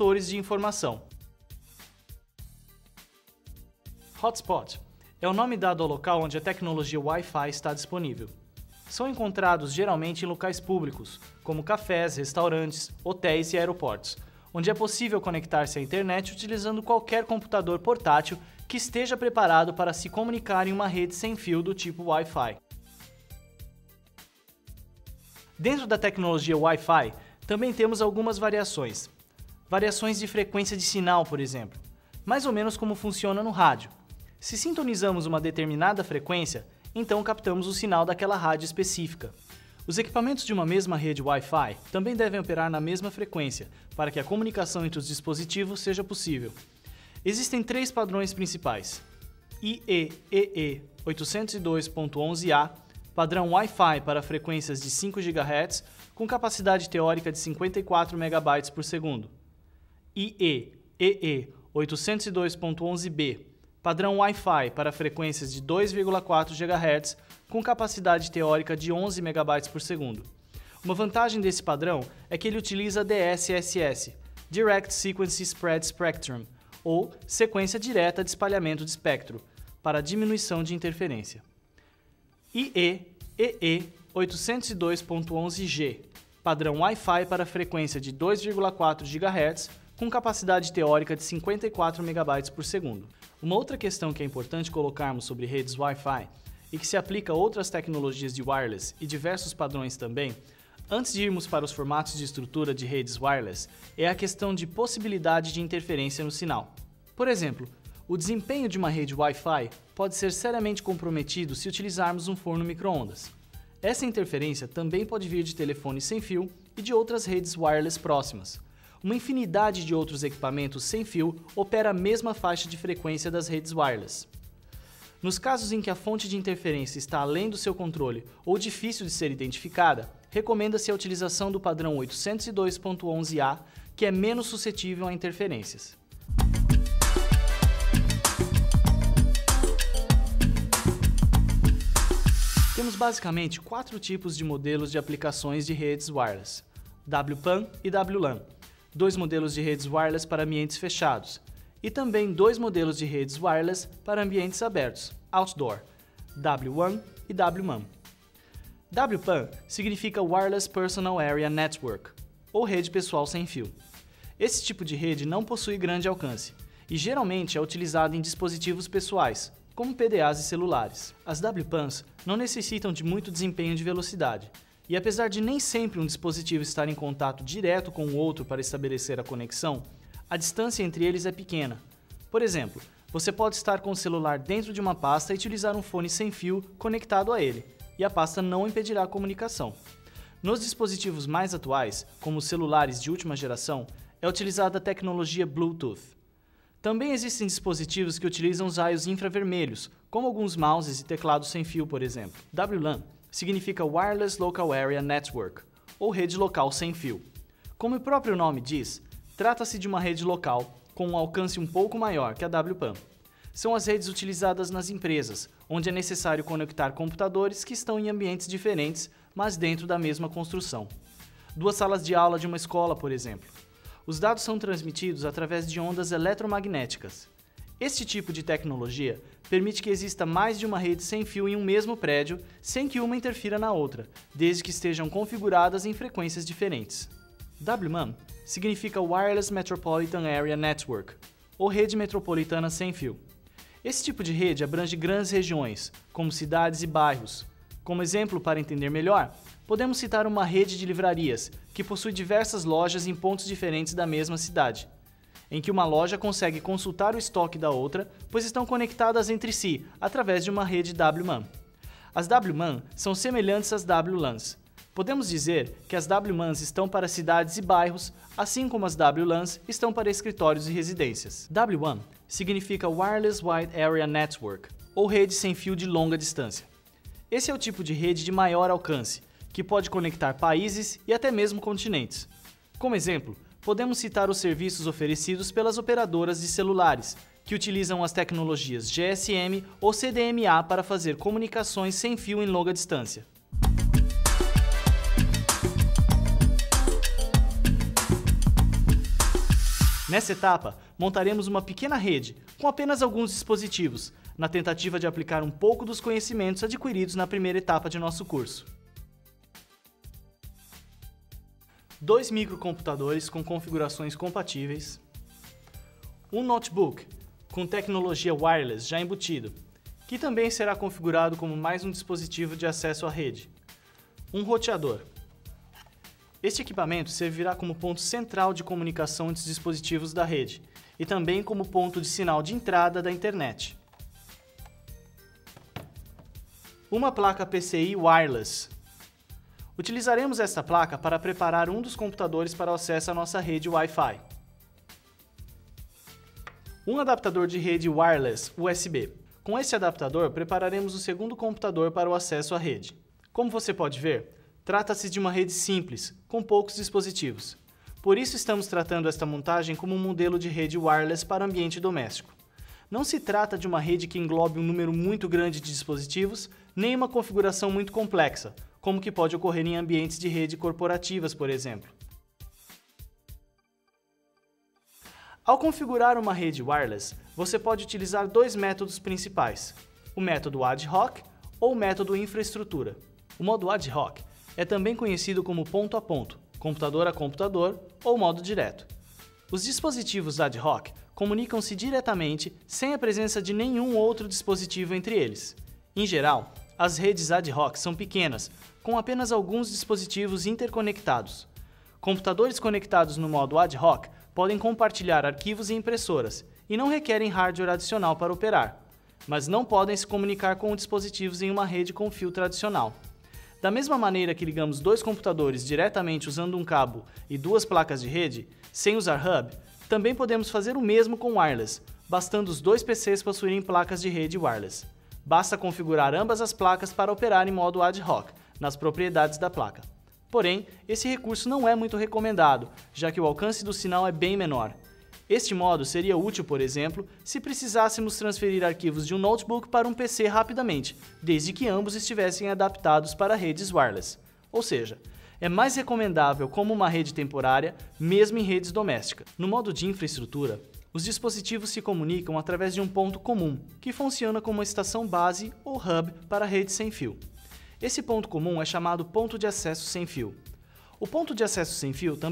sensores de informação. Hotspot é o nome dado ao local onde a tecnologia Wi-Fi está disponível. São encontrados geralmente em locais públicos, como cafés, restaurantes, hotéis e aeroportos, onde é possível conectar-se à internet utilizando qualquer computador portátil que esteja preparado para se comunicar em uma rede sem fio do tipo Wi-Fi. Dentro da tecnologia Wi-Fi, também temos algumas variações. Variações de frequência de sinal, por exemplo, mais ou menos como funciona no rádio. Se sintonizamos uma determinada frequência, então captamos o sinal daquela rádio específica. Os equipamentos de uma mesma rede Wi-Fi também devem operar na mesma frequência, para que a comunicação entre os dispositivos seja possível. Existem 3 padrões principais: IEEE 802.11a, padrão Wi-Fi para frequências de 5 GHz, com capacidade teórica de 54 MB por segundo. IEEE 802.11b, padrão Wi-Fi para frequências de 2,4 GHz, com capacidade teórica de 11 MB por segundo. Uma vantagem desse padrão é que ele utiliza DSSS, Direct Sequence Spread Spectrum, ou sequência direta de espalhamento de espectro, para diminuição de interferência. IEEE 802.11g, padrão Wi-Fi para frequência de 2,4 GHz, com capacidade teórica de 54 MB por segundo. Uma outra questão que é importante colocarmos sobre redes Wi-Fi, e que se aplica a outras tecnologias de wireless e diversos padrões também, antes de irmos para os formatos de estrutura de redes wireless, é a questão de possibilidade de interferência no sinal. Por exemplo, o desempenho de uma rede Wi-Fi pode ser seriamente comprometido se utilizarmos um forno micro-ondas. Essa interferência também pode vir de telefones sem fio e de outras redes wireless próximas. Uma infinidade de outros equipamentos sem fio opera a mesma faixa de frequência das redes wireless. Nos casos em que a fonte de interferência está além do seu controle ou difícil de ser identificada, recomenda-se a utilização do padrão 802.11a, que é menos suscetível a interferências. Temos basicamente 4 tipos de modelos de aplicações de redes wireless: WPAN e WLAN. 2 modelos de redes wireless para ambientes fechados, e também 2 modelos de redes wireless para ambientes abertos, outdoor, W1 e WMAN. WPAN significa Wireless Personal Area Network, ou rede pessoal sem fio. Esse tipo de rede não possui grande alcance, e geralmente é utilizado em dispositivos pessoais, como PDAs e celulares. As WPANs não necessitam de muito desempenho de velocidade, e apesar de nem sempre um dispositivo estar em contato direto com o outro para estabelecer a conexão, a distância entre eles é pequena. Por exemplo, você pode estar com o celular dentro de uma pasta e utilizar um fone sem fio conectado a ele, e a pasta não impedirá a comunicação. Nos dispositivos mais atuais, como os celulares de última geração, é utilizada a tecnologia Bluetooth. Também existem dispositivos que utilizam os raios infravermelhos, como alguns mouses e teclados sem fio, por exemplo. WLAN significa Wireless Local Area Network, ou rede local sem fio. Como o próprio nome diz, trata-se de uma rede local, com um alcance um pouco maior que a WPAN. São as redes utilizadas nas empresas, onde é necessário conectar computadores que estão em ambientes diferentes, mas dentro da mesma construção. 2 salas de aula de uma escola, por exemplo. Os dados são transmitidos através de ondas eletromagnéticas. Este tipo de tecnologia permite que exista mais de uma rede sem fio em um mesmo prédio, sem que uma interfira na outra, desde que estejam configuradas em frequências diferentes. WMAN significa Wireless Metropolitan Area Network, ou rede metropolitana sem fio. Esse tipo de rede abrange grandes regiões, como cidades e bairros. Como exemplo, para entender melhor, podemos citar uma rede de livrarias, que possui diversas lojas em pontos diferentes da mesma cidade, em que uma loja consegue consultar o estoque da outra, pois estão conectadas entre si através de uma rede WMAN. As WMAN são semelhantes às WLANs. Podemos dizer que as WMANs estão para cidades e bairros, assim como as WLANs estão para escritórios e residências. WWAN significa Wireless Wide Area Network, ou rede sem fio de longa distância. Esse é o tipo de rede de maior alcance, que pode conectar países e até mesmo continentes. Como exemplo, podemos citar os serviços oferecidos pelas operadoras de celulares, que utilizam as tecnologias GSM ou CDMA para fazer comunicações sem fio em longa distância. Nessa etapa, montaremos uma pequena rede com apenas alguns dispositivos, na tentativa de aplicar um pouco dos conhecimentos adquiridos na primeira etapa de nosso curso. 2 microcomputadores com configurações compatíveis, um notebook com tecnologia wireless já embutido, que também será configurado como mais um dispositivo de acesso à rede, um roteador. Este equipamento servirá como ponto central de comunicação entre os dispositivos da rede e também como ponto de sinal de entrada da internet. Uma placa PCI wireless. Utilizaremos esta placa para preparar um dos computadores para o acesso à nossa rede Wi-Fi. Um adaptador de rede wireless USB. Com esse adaptador, prepararemos o segundo computador para o acesso à rede. Como você pode ver, trata-se de uma rede simples, com poucos dispositivos. Por isso estamos tratando esta montagem como um modelo de rede wireless para ambiente doméstico. Não se trata de uma rede que englobe um número muito grande de dispositivos, nem uma configuração muito complexa, como que pode ocorrer em ambientes de rede corporativas, por exemplo. Ao configurar uma rede wireless, você pode utilizar 2 métodos principais, o método ad hoc ou o método infraestrutura. O modo ad hoc é também conhecido como ponto a ponto, computador a computador ou modo direto. Os dispositivos ad hoc comunicam-se diretamente sem a presença de nenhum outro dispositivo entre eles. Em geral, as redes ad hoc são pequenas, com apenas alguns dispositivos interconectados. Computadores conectados no modo ad hoc podem compartilhar arquivos e impressoras e não requerem hardware adicional para operar, mas não podem se comunicar com dispositivos em uma rede com fio tradicional. Da mesma maneira que ligamos 2 computadores diretamente usando um cabo e 2 placas de rede, sem usar hub, também podemos fazer o mesmo com wireless, bastando os 2 PCs possuírem placas de rede wireless. Basta configurar ambas as placas para operar em modo ad hoc, nas propriedades da placa. Porém, esse recurso não é muito recomendado, já que o alcance do sinal é bem menor. Este modo seria útil, por exemplo, se precisássemos transferir arquivos de um notebook para um PC rapidamente, desde que ambos estivessem adaptados para redes wireless. Ou seja, é mais recomendável como uma rede temporária, mesmo em redes domésticas. No modo de infraestrutura, os dispositivos se comunicam através de um ponto comum, que funciona como uma estação base ou hub para rede sem fio. Esse ponto comum é chamado ponto de acesso sem fio. O ponto de acesso sem fio também